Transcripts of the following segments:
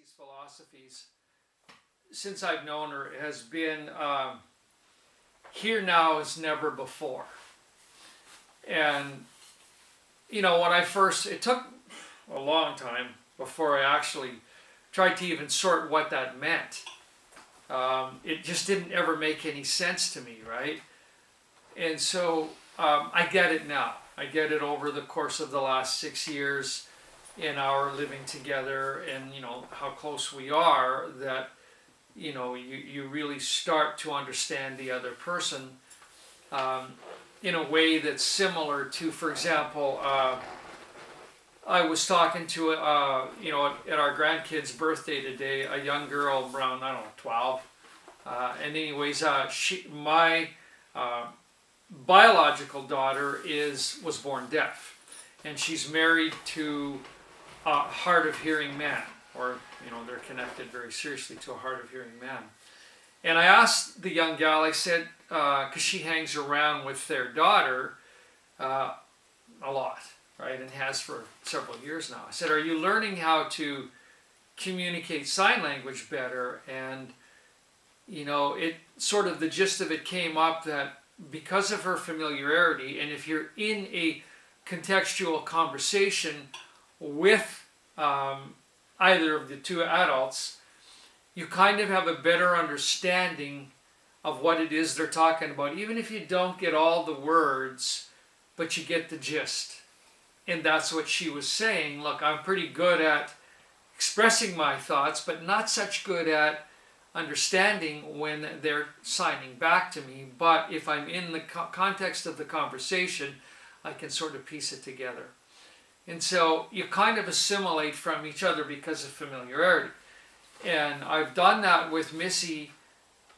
Missy's philosophies, since I've known her, has been here now as never before. And, you know, when I first, it took a long time before I actually tried to even sort what that meant. It just didn't ever make any sense to me, right? And so I get it now. I get it over the course of the last 6 years in our living together, and you know how close we are, that you know you really start to understand the other person in a way that's similar to, for example, I was talking to you know, at our grandkid's birthday today, a young girl around, I don't know, 12, and anyways, my biological daughter was born deaf, and she's married to a hard of hearing man, or you know, they're connected very seriously to a hard of hearing man. And I asked the young gal, I said, because she hangs around with their daughter a lot, right, and has for several years now. I said, are you learning how to communicate sign language better? And you know, it sort of, the gist of it came up that because of her familiarity, and if you're in a contextual conversation with either of the two adults, you kind of have a better understanding of what it is they're talking about, even if you don't get all the words, but you get the gist. And that's what she was saying. Look, I'm pretty good at expressing my thoughts, but not such good at understanding when they're signing back to me. But if I'm in the context of the conversation, I can sort of piece it together. And so you kind of assimilate from each other because of familiarity. And I've done that with Missy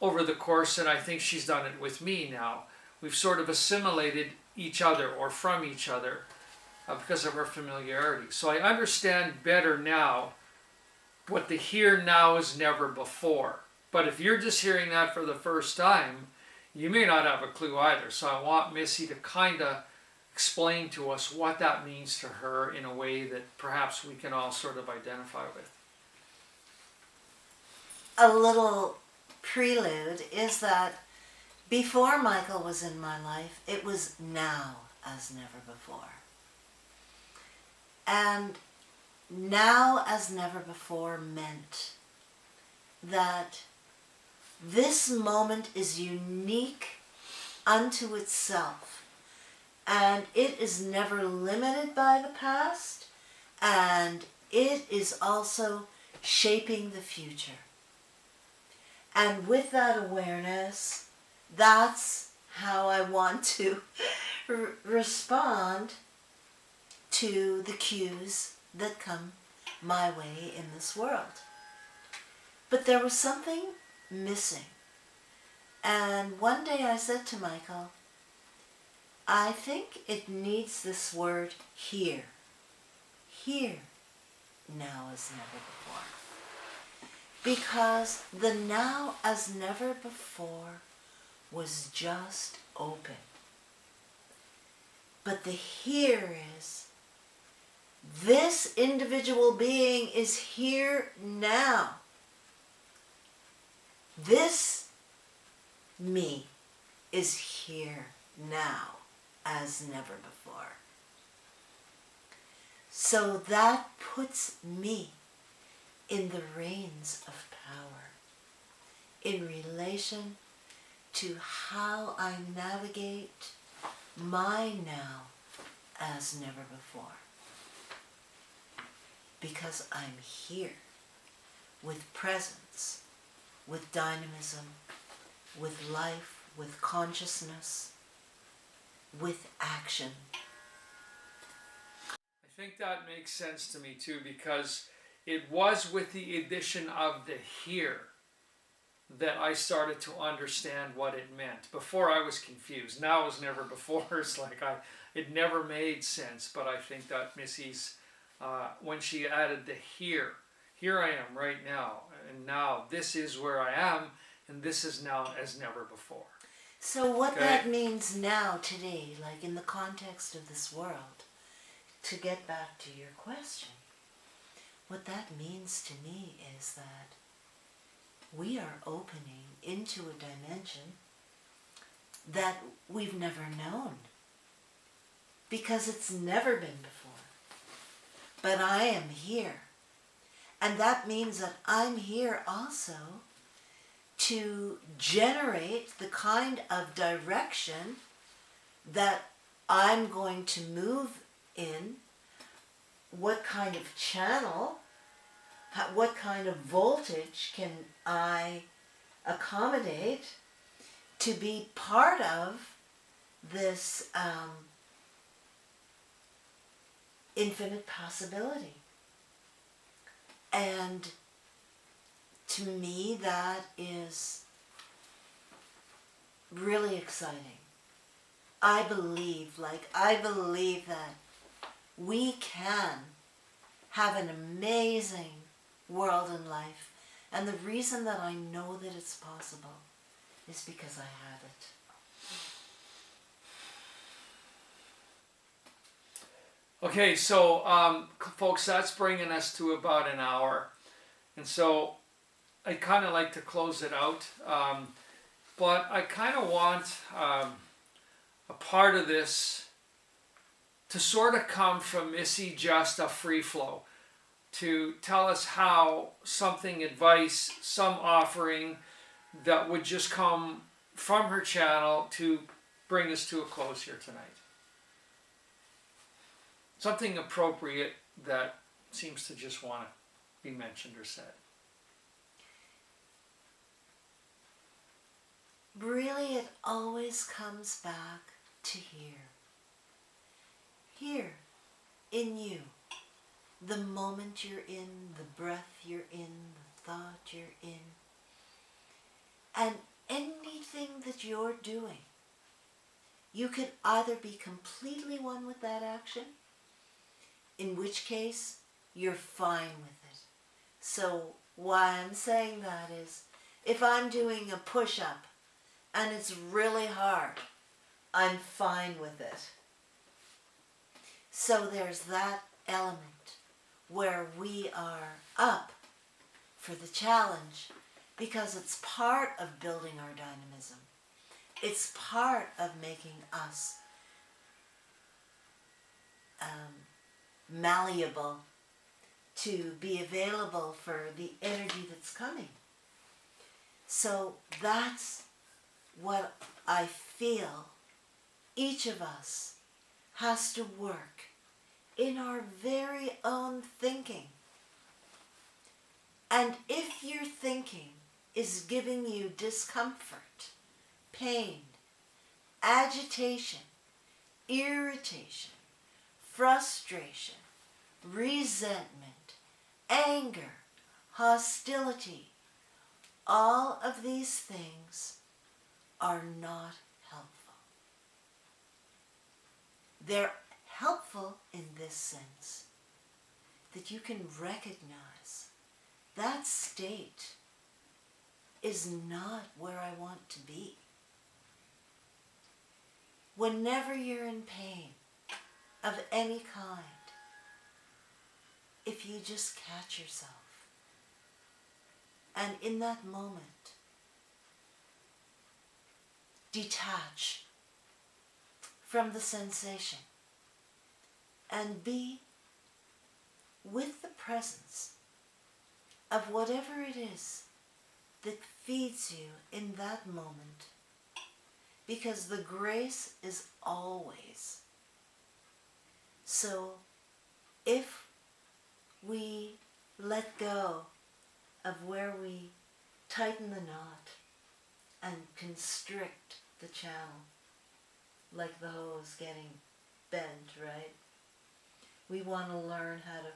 over the course, and I think she's done it with me now. We've sort of assimilated each other or from each other because of our familiarity. So I understand better now what the here now is never before. But if you're just hearing that for the first time, you may not have a clue either. So I want Missy to kind of explain to us what that means to her in a way that perhaps we can all sort of identify with. A little prelude is that before Michael was in my life, it was now as never before. And now as never before meant that this moment is unique unto itself, and it is never limited by the past, and it is also shaping the future. And with that awareness, that's how I want to respond to the cues that come my way in this world. But there was something missing. And one day I said to Michael, I think it needs this word here. Here, now as never before. Because the now as never before was just open. But the here is, this individual being is here now. This me is here now as never before. So that puts me in the reins of power in relation to how I navigate my now as never before. Because I'm here with presence, with dynamism, with life, with consciousness, with action. I think that makes sense to me too, because it was with the addition of the here that I started to understand what it meant. Before I was confused. Now as never before. It's like it never made sense. But I think that Missy's, when she added the here I am right now, and now this is where I am, and this is now as never before. So what that means now, today, like in the context of this world, to get back to your question, what that means to me is that we are opening into a dimension that we've never known, because it's never been before. But I am here. And that means that I'm here also to generate the kind of direction that I'm going to move in, what kind of channel, what kind of voltage can I accommodate to be part of this infinite possibility. And to me, that is really exciting. I believe that we can have an amazing world and life. And the reason that I know that it's possible is because I have it. Okay, so folks, that's bringing us to about an hour. And so I kind of like to close it out. But I kind of want a part of this to sort of come from Missy just a free flow, to tell us how something, advice, some offering that would just come from her channel to bring us to a close here tonight. Something appropriate that seems to just want to be mentioned or said. Really, it always comes back to here. Here, in you. The moment you're in, the breath you're in, the thought you're in. And anything that you're doing, you could either be completely one with that action, in which case you're fine with it. So why I'm saying that is, if I'm doing a push-up and it's really hard, I'm fine with it. So there's that element where we are up for the challenge, because it's part of building our dynamism. It's part of making us malleable to be available for the energy that's coming. So that's what I feel each of us has to work in our very own thinking. And if your thinking is giving you discomfort, pain, agitation, irritation, frustration, resentment, anger, hostility, all of these things are not helpful. They're helpful in this sense that you can recognize that state is not where I want to be. Whenever you're in pain of any kind, if you just catch yourself, and in that moment, detach from the sensation and be with the presence of whatever it is that feeds you in that moment, because the grace is always. So if we let go of where we tighten the knot and constrict the channel, like the hose getting bent, right? We want to learn how to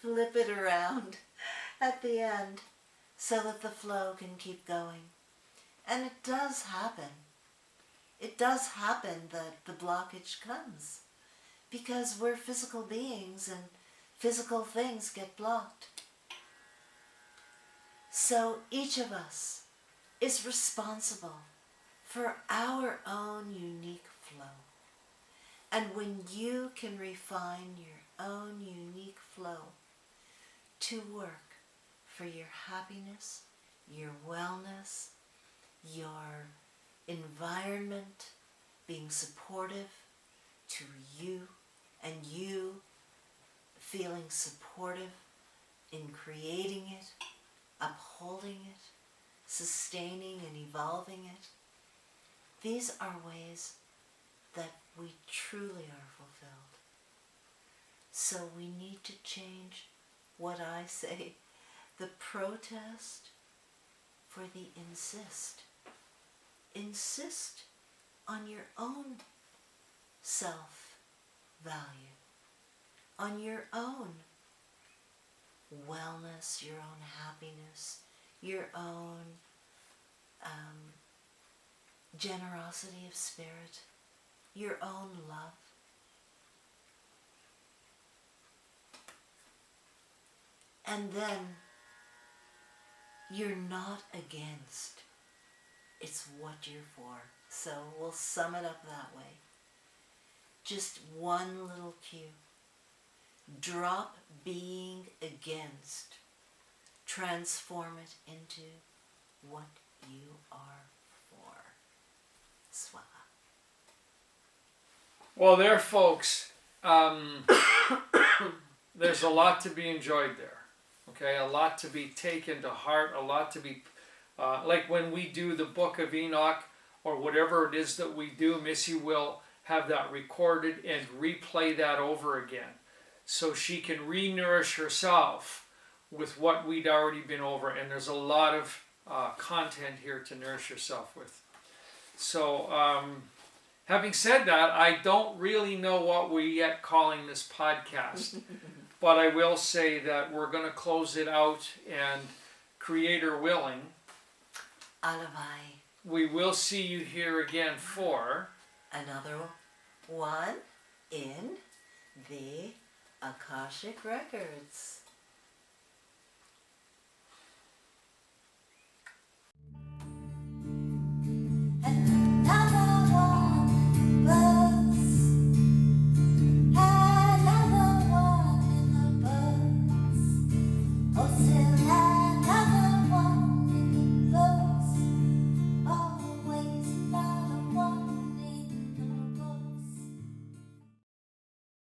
flip it around at the end so that the flow can keep going. And it does happen. It does happen that the blockage comes because we're physical beings and physical things get blocked. So each of us is responsible for our own unique flow. And when you can refine your own unique flow to work for your happiness, your wellness, your environment being supportive to you, and you feeling supportive in creating it, upholding it, sustaining and evolving it. These are ways that we truly are fulfilled. So we need to change what I say, the protest for the insist. Insist on your own self-value, on your own wellness, your own happiness, your own generosity of spirit, your own love. And then you're not against. It's what you're for. So we'll sum it up that way. Just one little cue. Drop being against. Transform it into what you are for. Swaha. Well, there, folks, there's a lot to be enjoyed there. Okay, a lot to be taken to heart, a lot to be, like when we do the Book of Enoch, or whatever it is that we do, Missy will have that recorded and replay that over again, so she can re-nourish herself with what we'd already been over. And there's a lot of content here to nourish yourself with. So, having said that, I don't really know what we're yet calling this podcast. But I will say that we're going to close it out, and Creator willing, Alavai. We will see you here again for another one in the Akashic Records.